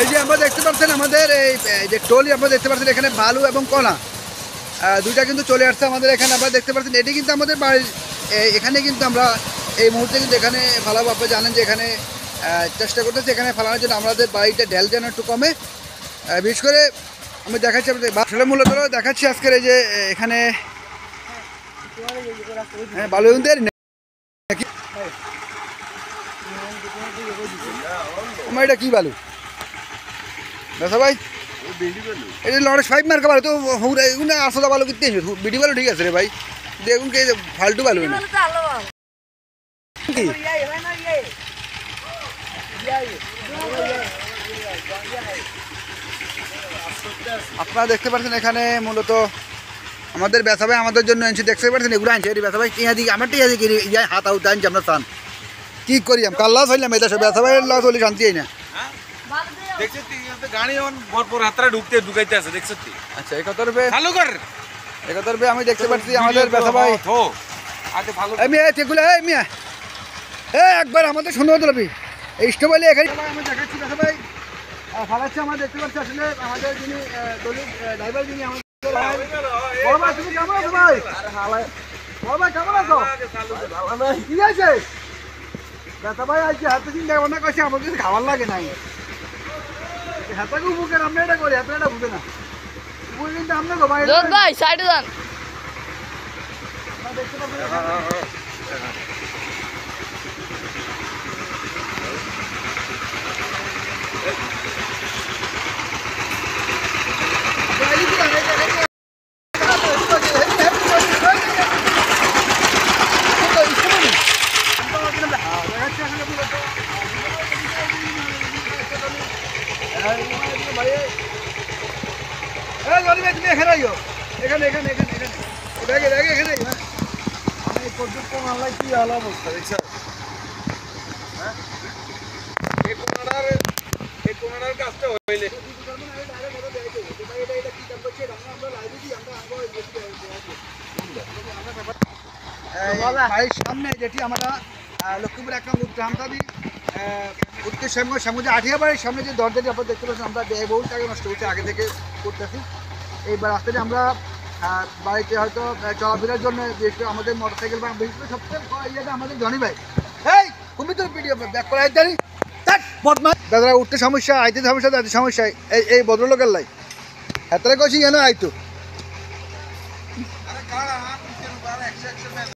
এই যে আমরা দেখতে পাচ্ছেন আমাদের এই যে টলি আপনারা দেখতে পাচ্ছেন এখানে বালু এবং কণা দুইটা কিন্তু চলে আসছে আমাদের এখানে। আপনারা দেখতে পাচ্ছেন এটি কিন্তু আমাদের বাড়ির এখানে কিন্তু আমরা এই মুহূর্তে কিন্তু এখানে ফালাবো। আপনারা জানেন যে এখানে চেষ্টা করতেছি এখানে ফালানোর জন্য আমাদের বাড়িটা ঢেল যেন একটু কমে। বিশেষ করে আমি দেখাচ্ছি আপনাদের আসলে মূলত দেখাচ্ছি আজকের এই যে এখানে বালু নাকি এটা কি বালু বেসা ভাই? এটা লড়ে ফাইভ মার্কা বালু তো আসলে বালু কিনতে বিডি বালু ঠিক আছে রে ভাই, দেখুন কে ফালতু বালু কি আপনারা দেখতে পাচ্ছেন এখানে মূলত আমাদের বেসা ভাই আমাদের জন্য আনছি। দেখতে পাচ্ছেন এগুলো আনছে এটি বেসা ভাই টিয়া দিকে আমার টিয়া দিকে হাত আউট আনছি আমরা চান কি করি আমি কাল লস হইলাম এটা সব বেসা ভাইয়ের লস হলে শান্তি হয় না। আচ্ছা 71 রুপিয়ে আমি দেখতে পাচ্ছি আমাদের বেসা ভাই মিয়া একবার আমাদের সুন্দর দিলবি এই স্টোবাইলে এখানে আমি দেখাচ্ছি বেসা ভাই ফালাচ্ছে। আমরা দেখতে পাচ্ছি আসলে আমাদের যিনি ড্রাইভার যিনি আমাদের তুমি কেমন আছো ভাই? ভাই কেমন আছো? কি আছে বেসা ভাই আজকে হাতে চিন্তা ভাবনা করছে আমার কিছু খাবার লাগে নাই হাতাকে বুকের আমরা এটা করি হাতে এটা বুঝে না বুঝে কিন্তু আমরা ভাই সাইডে যান দেখতে পাচ্ছেন এখানে এখানে এখানে এখানে এখানে এখানে এই পর্যন্ত মানলাই কি আলো অবস্থা দেখছ এই কোনার কাজটা হইলে সামনে যেটি আমরা লক্ষ্মীপুর 1 নং উত্তরামতাদি উত্তর শ্যামগঞ্জ আঠিয়াবাড়ির সামনে যে দরজাটি আপনারা দেখতে পাচ্ছেন আমরা বহু টাকা নষ্ট করছি আগে থেকে করতেছি। এই রাস্তাটি আমরা বাড়িতে হয়তো চলাফেরার জন্য বিশেষ করে আমাদের মোটরসাইকেল বা বিশেষ করে সবচেয়ে ইয়েটা আমাদের জনি ভাই এই তুমি তো ভিডিও ব্যাক করা জানি দাদা উঠতে সমস্যা আইতে সমস্যা যাতে সমস্যা এই ভদ্রলোকের লাই এত কছি কেন আইতো